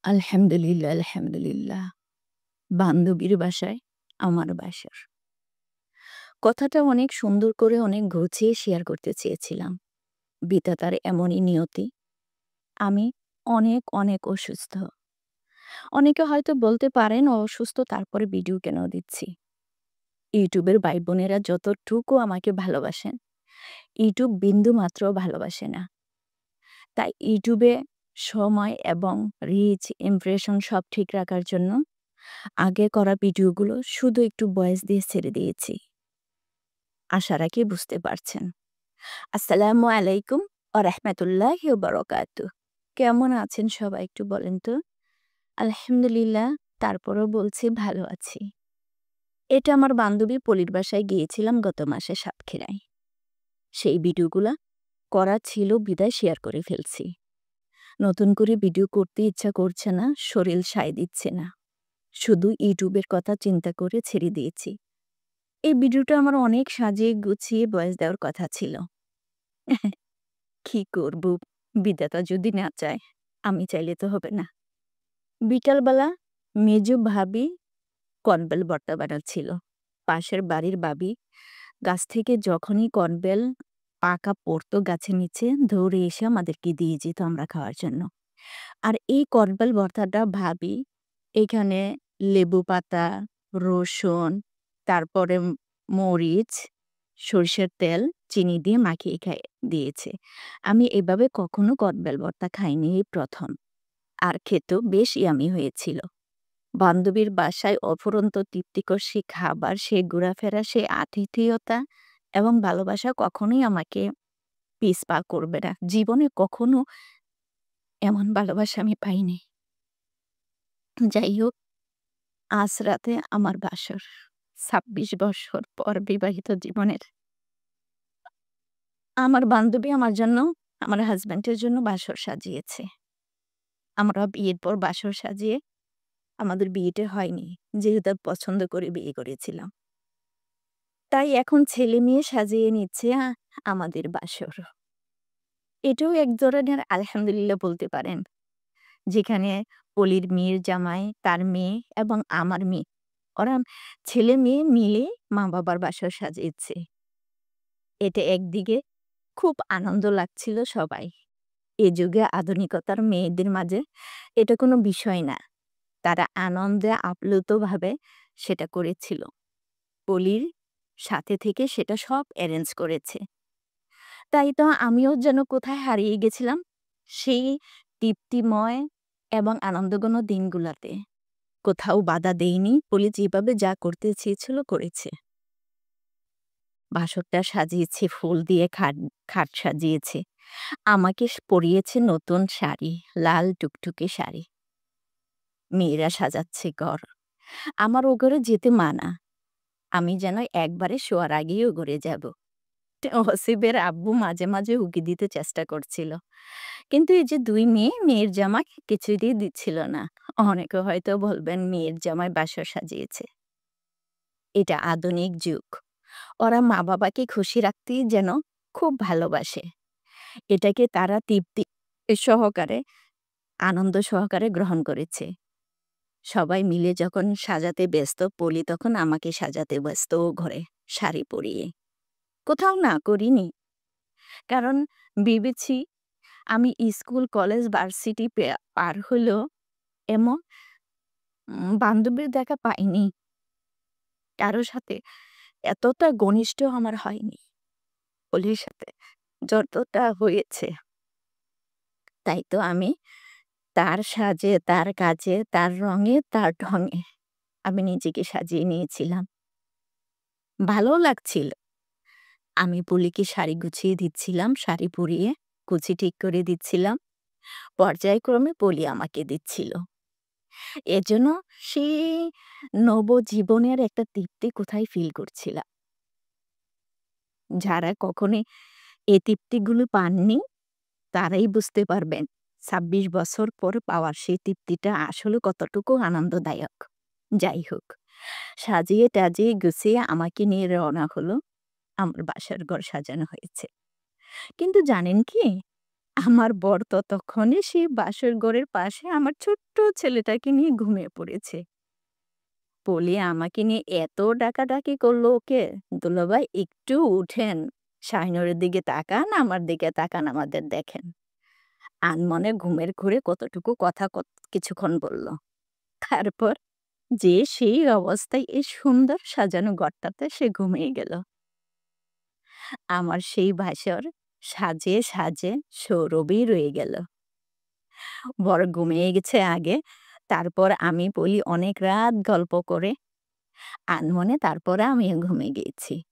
আলহামদুলিল্লাহ, আলহামদুলিল্লাহ। বান্ধবীর বাসায় আমার বাসর। কথাটা অনেক সুন্দর করে অনেক গুছিয়ে শেয়ার করতে চেয়েছিলাম। বিধাতার এমনই নিয়তি। আমি অনেক অসুস্থ। অনেকে হয়তো বলতে পারেন অসুস্থ তারপরে ভিডিও কেন দিচ্ছি? ইউটিউবের ভাই-বোনেরা যতটুকু আমাকে ভালোবাসেন, ইউটিউব বিন্দুমাত্রও ভালোবাসে না। তাই ইউটিউবে সময় এবং রিচ, ইমপ্রেশন সব ঠিক রাখার জন্য আগে করা ভিডিওগুলো শুধু একটু ভয়েস দিয়ে ছেড়ে দিয়েছি। আশা রাখি বুঝতে পারছেন। আসসালামু আলাইকুম ওয়া রাহমাতুল্লাহি ওয়া বারাকাতুহু। কেমন আছেন সবাই একটু বলেন তো? আলহামদুলিল্লাহ, তারপরও বলছি ভালো আছি। এটা আমার বান্ধবী পলির বাসায় গিয়েছিলাম গত মাসে সাতক্ষীরায়। সেই ভিডিওগুলা করা ছিল বিদায় শেয়ার করে ফেলছি। নতুন করে ভিডিও করতে ইচ্ছা করছে না, শরীর সায় দিচ্ছে না। শুধু ইউটিউবের কথা চিন্তা করে ছেড়ে দিয়েছি। এই ভিডিওটা আমার অনেক সাজিয়ে গুছিয়ে ভয়েস দেওয়ার কথা ছিল। কি করব? বিধাতা যদি না চায়, আমি চাইলে তো হবে না। বিকালবেলা মেজো ভাবি কর্নবেল ভর্তা বানাচ্ছিল। পাশের বাড়ির বাবি গাছ থেকে যখনই কর্নবেল পাকা পড়তো গাছের নিচে দৌড়ে এসে আমাদেরকে দিয়ে যেত আমরা খাওয়ার জন্য। আর এই কর্নবেল ভর্তাটা ভাবি এখানে লেবু পাতা, রসুন, তারপরে মরিচ, সরিষার তেল, চিনি দিয়ে মাখিয়ে দিয়েছে। আমি এভাবে কখনো কদবেল ভর্তা খাইনি, এই প্রথম। আর খেতেও বেশ ইয়ামি হয়েছিল। বান্ধবীর বাসায় অফুরন্ত তৃপ্তিকর সে খাবার, সে ঘোরাফেরা, সে আতিথেয়তা এবং ভালোবাসা কখনোই আমাকে পিছপা করবে না। জীবনে কখনো এমন ভালোবাসা আমি পাইনি। যাই হোক, আজ রাতে আমার বাসর। ২৬ বৎসর পর বিবাহিত জীবনের। আমার বান্ধবী আমার জন্য, আমার হাসব্যান্ডের জন্য বাসর সাজিয়েছে। আমরা বিয়ের পর বাসর সাজিয়ে আমাদের বিয়েটা হয়নি। যেহেতু পছন্দ করে বিয়ে করেছিলাম। তাই এখন ছেলে-মেয়ে সাজিয়ে নিচ্ছে আমাদের বাসর। এটাও এক ধরনের আলহামদুলিল্লাহ বলতে পারেন। যেখানে পলির মেয়ের জামাই, তার মেয়ে এবং আমার মেয়ে। ওরা ছেলে-মেয়ে মিলে মা-বাবার বাসর সাজিয়েছে। এটা একদিকে খুব আনন্দ লাগছিল সবাই। এ যুগে আধুনিকতার মেয়েদের মাঝে এটা কোনো বিষয় না। তারা আনন্দে আপ্লুতভাবে সেটা করেছিল। পলির সাথে থেকে সেটা সব এরেঞ্জ করেছে। তাই তো আমিও যেন কোথায় হারিয়ে গেছিলাম সেই তৃপ্তিময় এবং আনন্দঘন দিনগুলাতে। কোথাও বাধা দেইনি, পলি যেভাবে যা করতে চেয়েছিল করেছে। বাসরটা সাজিয়েছে ফুল দিয়ে, খাট সাজিয়েছে। আমাকে পরিয়েছে নতুন শাড়ি, লাল টুকটুকে শাড়ি। মেয়েরা সাজাচ্ছে ঘর। আমার ও ঘরে যেতে মানা। আমি যেন একবারে শোয়ার আগেই ও ঘরে যাব। ওসিবের আব্বু মাঝে উকি দিতে চেষ্টা করছিল। কিন্তু এই যে ২ মেয়ে, মেয়ের জামা কিছুতেই দিচ্ছিল না। অনেকে হয়তো বলবেন মেয়ের জামাই বাসর সাজিয়েছে। এটা আধুনিক যুগ। ওরা মা-বাবাকে খুশি রাখতেই যেন খুব ভালোবাসে। এটাকে তারা তৃপ্তি সহকারে, আনন্দ সহকারে গ্রহণ করেছে। সবাই মিলে যখন সাজাতে ব্যস্ত, পলি তখন আমাকে সাজাতে ব্যস্ত ও ঘরে শাড়ি পরিয়ে। কোথাও না করিনি। কারণ ভেবেছি আমি স্কুল, কলেজ, ভার্সিটি পার হলেও এমন বান্ধবীর দেখা পাইনি। কারো সাথে এতটা ঘনিষ্ঠ আমার হয়নি। পলির সাথে যতটা হয়েছে। তাই তো আমি তার সাজে, তার কাজে, তার রঙে, তার ঢঙে আমি নিজেকে সাজিয়ে নিয়েছিলাম। ভালোও লাগছিল। আমি পলিকে শাড়ি গুছিয়ে দিচ্ছিলাম, শাড়ি পরিয়ে কুচি ঠিক করে দিচ্ছিলাম। পর্যায়ক্রমে পলি আমাকে দিচ্ছিল। এজন্য সেই নবজীবনের একটা তৃপ্তি কোথায় ফিল করছিলাম। যারা কখনোই এই তৃপ্তিগুলো পাননি, তারাই বুঝতে পারবেন ২৬ বছর পর পাওয়ার সেই তৃপ্তিটা আসলে কতটুকু আনন্দদায়ক। যাই হোক, সাজিয়ে-টাজিয়ে গুছিয়ে আমাকে নিয়ে রওনা হলো। আমার বাসার ঘর সাজানো হয়েছে। কিন্তু জানেন কি? আমার বর ততক্ষণে সেই বাসর ঘরের পাশে আমার ছোট্ট ছেলেটাকে নিয়ে ঘুমিয়ে পড়েছে। পলি আমাকে নিয়ে এত ডাকাডাকি করলো ওকে, "দুলাভাই একটু উঠেন, শাহিনুরের দিকে তাকান, আমার দিকে তাকান, আমাদের দেখেন।" আনমনে ঘুমের ঘোরে কতটুকু কথা কিছুক্ষণ বলল। তারপর যে সেই অবস্থায় এই সুন্দর সাজানো ঘরটাতে সে ঘুমিয়ে গেল। আমার সেই বাসর সাজে সাজে সৌরভই রয়ে গেল। বর ঘুমিয়ে গেছে আগে, তারপর আমি বলি অনেক রাত গল্প করে আনমনে তারপরে আমিও ঘুমিয়ে গিয়েছি।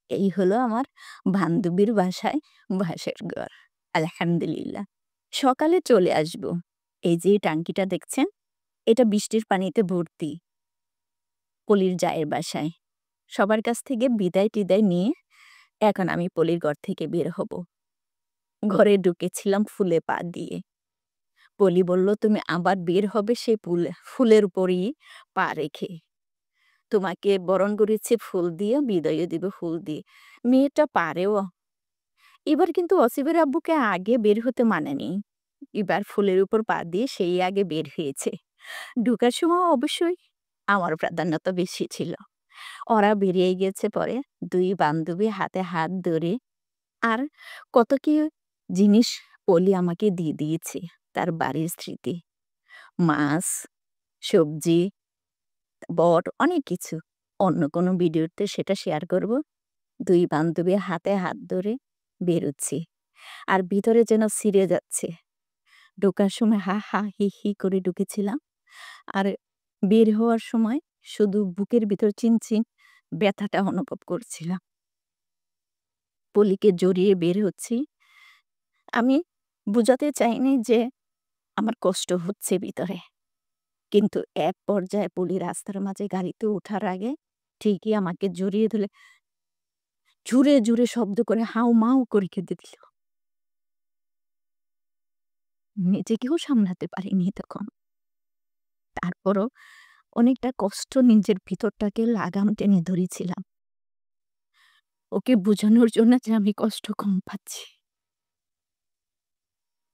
এই হলো আমার বান্ধবীর বাসায় বাসর ঘর। আলহামদুলিল্লাহ। সকালে চলে আসব। এই যে টাঙ্কিটা দেখছেন, এটা বৃষ্টির পানিতে ভর্তি। পলির জায়ের বাসায়। সবার কাছ থেকে বিদায়-টিদায় নিয়ে এখন আমি পলির ঘর থেকে বের হব। ঘরে ঢুকেছিলাম ফুলে পা দিয়ে। পলি বলল, "তুমি আবার বের হবে সেই ফুলের উপরেই পা রেখে। তোমাকে বরণ করেছি ফুল দিয়ে, বিদায়ও দিব ফুল দিয়ে।" মেয়েটা পারেও। এবার কিন্তু অসিবের আব্বুকে আগে বের হতে মানেনি। এবার ফুলের উপর পা দিয়ে সেই আগে বের হয়েছে। ঢোকার সময় অবশ্যই আমার প্রাধান্যতা বেশি ছিল। ওরা বেরিয়ে গিয়েছে পরে ২ বান্ধবী হাতে হাত ধরে। আর কত কি জিনিস পলি আমাকে দিয়ে দিয়েছে, তার বাড়ির স্মৃতি। মাছ, সবজি, বট অনেক কিছু। অন্য কোনো ভিডিওতে সেটা শেয়ার করব। ২ বান্ধবী হাতে হাত ধরে বেরোচ্ছি। আর ভিতরে যেন ছিঁড়ে যাচ্ছে। ঢোকার সময় হা, হা, হি, হি করে ঢুকেছিলাম। আর বের হওয়ার সময় শুধু বুকের ভিতর চিনচিন ব্যথাটা অনুভব করছিলাম। পলিকে জড়িয়ে বের হচ্ছি। আমি বুঝাতে চাইনি যে আমার কষ্ট হচ্ছে ভিতরে। কিন্তু এক পর্যায়ে পলি রাস্তার মাঝে গাড়িতে ওঠার আগে ঠিকই আমাকে জড়িয়ে ধরে জোরে, জোরে শব্দ করে হাউমাউ করে কেঁদে দিল। নিজেকেও সামলাতে পারিনি তখন। তারপরও অনেকটা কষ্ট নিজের ভিতরটাকে লাগাম টেনে ধরেছিলাম। ওকে বোঝানোর জন্য যে আমি কষ্ট কম পাচ্ছি।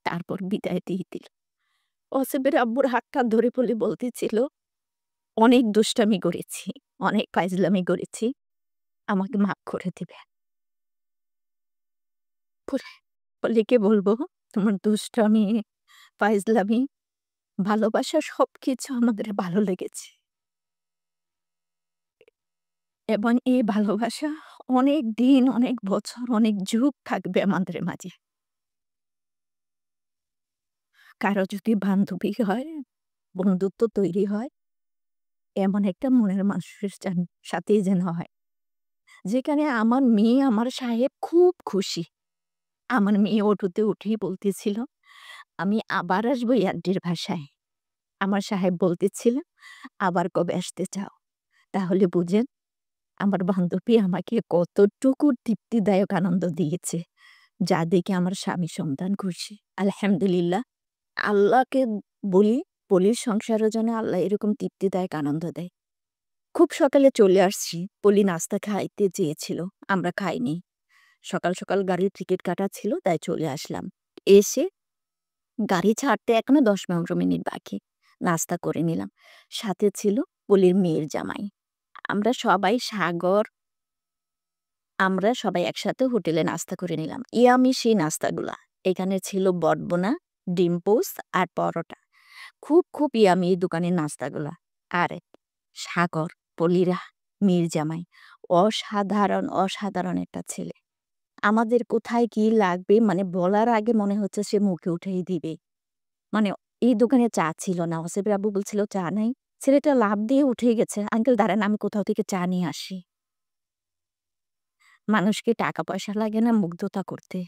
তারপর বিদায় দিয়ে দিল। অসিবের আব্বুর হাতটা ধরে পলি বলতেছিল, "অনেক দুষ্টামি করেছি, অনেক ফাইজলামি করেছি। আমাকে মাফ করে দিবে।" পলিকে বলবো, "তোমার দুষ্টামি, ফাইজলামি, ভালোবাসা সবকিছু আমাদের ভালো লেগেছে। এবং এই ভালোবাসা অনেক দিন, অনেক বছর, অনেক যুগ থাকবে আমাদের মাঝে। কারো যদি বান্ধবী হয়, বন্ধুত্ব তৈরি হয়, এমন একটা মনের মানুষের সাথেই যেন হয়। যেখানে আমার মেয়ে, আমার সাহেব খুব খুশি। আমার মেয়ে অটোতে উঠেই বলতেছিল, "আমি আবার আসবো এই আন্টির বাসায়।" আমার সাহেব বলতেছিল, "আবার কবে আসতে চাও?" তাহলে বুঝেন আমার বান্ধবী আমাকে কতটুকু তৃপ্তিদায়ক আনন্দ দিয়েছে, যা দেখে আমার স্বামী সন্তান খুশি। আলহামদুলিল্লাহ। আল্লাহকে বলি, পলির সংসারের জন্য আল্লাহ এরকম তৃপ্তিদায়ক আনন্দ দেয়। খুব সকালে চলে আসছি। পলি নাস্তা খাইতে চেয়েছিল, আমরা খাইনি। সকাল, সকাল গাড়ির টিকিট কাটা ছিল, তাই চলে আসলাম। এসে গাড়ি ছাড়তে এখনো ১০-১৫ মিনিট বাকি। নাস্তা করে নিলাম। সাথে ছিল পলির মেয়ের জামাই। আমরা সবাই সাগর, আমরা সবাই একসাথে হোটেলে নাস্তা করে নিলাম। ইয়াম্মি সেই নাস্তাগুলা। এখানে ছিল বটবোনা, ডিম পোস্ট আর পরোটা। খুব, খুব ইয়াম্মি এই দোকানের নাস্তাগুলা। আর সাগর, পলিরা, মেয়ের জামাই অসাধারণ, অসাধারণ একটা ছেলে। আমাদের কোথায় কি লাগবে মানে বলার আগে মনে হচ্ছে সে মুখে উঠেই দিবে। মানে এই দোকানে চা ছিল না। ওসিফের আব্বু বলছিল, "চা নাই?" ছেলেটা লাফ দিয়ে উঠে গেছে, "আঙ্কেল দাঁড়ান, আমি কোথাও থেকে চা নিয়ে আসি।" মানুষকে টাকা পয়সা লাগে না মুগ্ধতা করতে।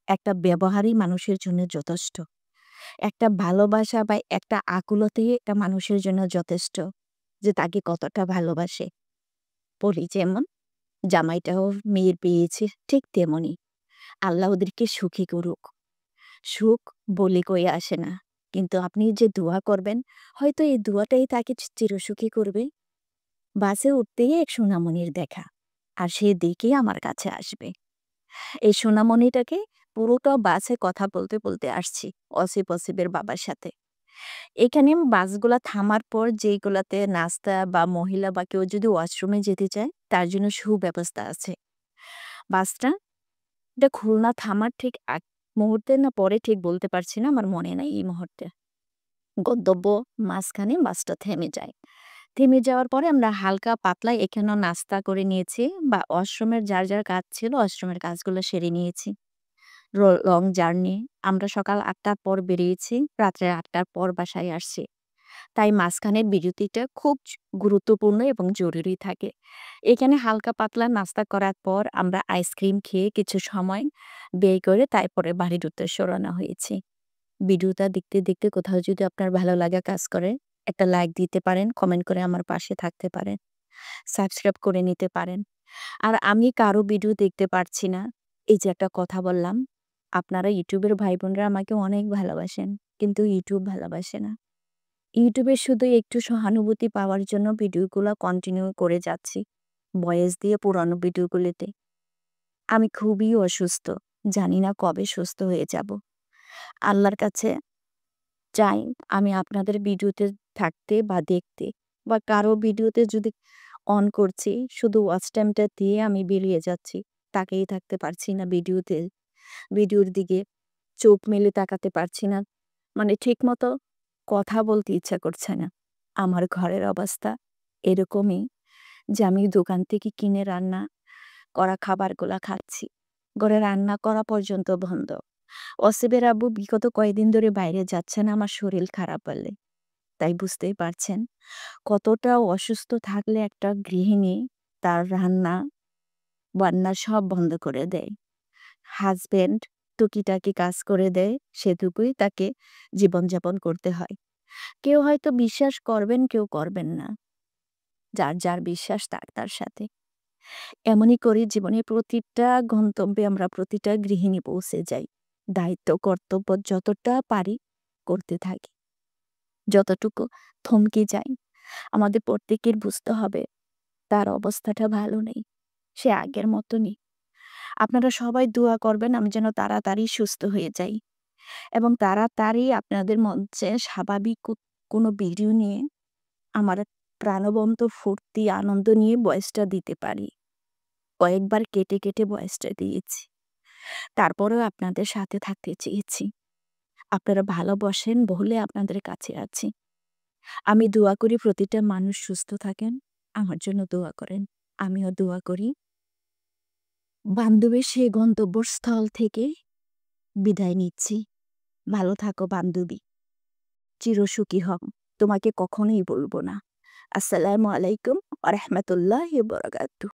একটা ব্যবহারই মানুষের জন্য যথেষ্ট। একটা ভালোবাসা বা একটা আকুলতেই একটা মানুষের জন্য যথেষ্ট যে তাকে কতটা ভালোবাসে। পলি যেমন জামাইটাও মেয়ের পেয়েছে ঠিক তেমনই। আল্লাহ ওদেরকে সুখী করুক। সুখ বলে কয়ে আসে না। কিন্তু আপনি যে দোয়া করবেন, হয়তো এই দোয়াটাই তাকে চিরসুখী করবে। বাসে উঠতেই এক সোনামণির দেখা। আর সে দেখেই আমার কাছে আসবে। এই সোনামণিটাকে পুরোটা বাসে কথা বলতে, বলতে আসছি অসিফ অসিফের বাবার সাথে। এখানে বাসগুলা থামার পর যেইগুলাতে নাস্তা বা মহিলা বা কেউ যদি ওয়াশরুমে যেতে চায়, তার জন্য সুব্যবস্থা আছে। বাসটা এটা খুলনা থামার ঠিক আগ মুহূর্তে না পরে ঠিক বলতে পারছি না, আমার মনে নাই এই মুহূর্তে। গন্তব্য মাঝখানে বাসটা থেমে যায়। থেমে যাওয়ার পরে আমরা হালকা পাতলা এখানেও নাস্তা করে নিয়েছি বা ওয়াশরুমের যার কাজ ছিল ওয়াশরুমের কাজগুলো সেরে নিয়েছি। Long journey. আমরা সকাল ৮টার পর বেরিয়েছি, রাত্রে ৮টার পর বাসায় আসছি। তাই মাঝখানের বিরতিটা খুব গুরুত্বপূর্ণ এবং জরুরি থাকে। এখানে হালকা পাতলা নাস্তা করার পর আমরা আইসক্রিম খেয়ে কিছু সময় ব্যয় করে তারপরে বাড়ির উদ্দেশ্যে রওনা হয়েছি। ভিডিওটা দেখতে, দেখতে কোথাও যদি আপনার ভালো লাগা কাজ করে, একটা লাইক দিতে পারেন, কমেন্ট করে আমার পাশে থাকতে পারেন, সাবস্ক্রাইব করে নিতে পারেন। আর আমি কারো ভিডিও দেখতে পারছি না, এই যে একটা কথা বললাম, আপনারা ইউটিউবের ভাই-বোনরা আমাকে অনেক ভালোবাসেন, কিন্তু ইউটিউব ভালোবাসে না। ইউটিউবে শুধু একটু সহানুভূতি পাওয়ার জন্য ভিডিওগুলো কন্টিনিউ করে যাচ্ছি, ভয়েস দিয়ে পুরানো ভিডিওগুলিতে। আমি খুবই অসুস্থ, জানি না কবে সুস্থ হয়ে যাব। আল্লাহর কাছে চাই আমি আপনাদের ভিডিওতে থাকতে বা দেখতে বা কারো ভিডিওতে যদি অন করছি, শুধু ওয়াচ টাইমটা দিয়ে আমি বেরিয়ে যাচ্ছি। তাকিয়ে থাকতে পারছি না ভিডিওতে, ভিডিওর দিকে চোখ মেলে তাকাতে পারছি না। মানে ঠিকমতো কথা বলতে ইচ্ছা করছে না। আমার ঘরের অবস্থা এরকমই যে আমি দোকান থেকে কিনে রান্না করা খাবারগুলা খাচ্ছি। ঘরে রান্না করা পর্যন্ত বন্ধ। অসিফের আব্বু বিগত কয়েকদিন ধরে বাইরে যাচ্ছেন আমার শরীর খারাপ হলে। তাই বুঝতেই পারছেন কতটা অসুস্থ থাকলে একটা গৃহিণী তার রান্না বান্না সব বন্ধ করে দেয়। হাসব্যান্ড টুকিটাকি কাজ করে দেয়, সেটুকুই তাকে জীবনযাপন করতে হয়। কেউ হয়তো বিশ্বাস করবেন, কেউ করবেন না। যার বিশ্বাস তার সাথে। এমনই করে জীবনে প্রতিটা গন্তব্যে আমরা প্রতিটা গৃহিণী পৌঁছে যাই। দায়িত্ব কর্তব্য যতটা পারি করতে থাকি। যতটুকু থমকে যাই, আমাদের প্রত্যেকের বুঝতে হবে তার অবস্থাটা ভালো নেই। সে আগের মতো নেই। আপনারা সবাই দোয়া করবেন আমি যেন তাড়াতাড়ি সুস্থ হয়ে যাই এবং তাড়াতাড়ি আপনাদের মঞ্চে স্বাভাবিক কোনো ভিডিও নিয়ে আমার প্রাণবন্ত ফুর্তি আনন্দ নিয়ে ভয়েসটা দিতে পারি। কয়েকবার কেটে, কেটে ভয়েসটা দিয়েছি। তারপরেও আপনাদের সাথে থাকতে চেয়েছি। আপনারা ভালোবাসেন বলে আপনাদের কাছে আছি। আমি দোয়া করি প্রতিটা মানুষ সুস্থ থাকেন। আমার জন্য দোয়া করেন। আমিও দোয়া করি বান্ধবীর সেই গন্তব্যস্থল থেকে বিদায় নিচ্ছি। ভালো থাকো বান্ধবী। চিরসুখী হও। তোমাকে কখনোই বলব না। আসসালামু আলাইকুম ওয়া রাহমাতুল্লাহি ওয়া বারাকাতুহু।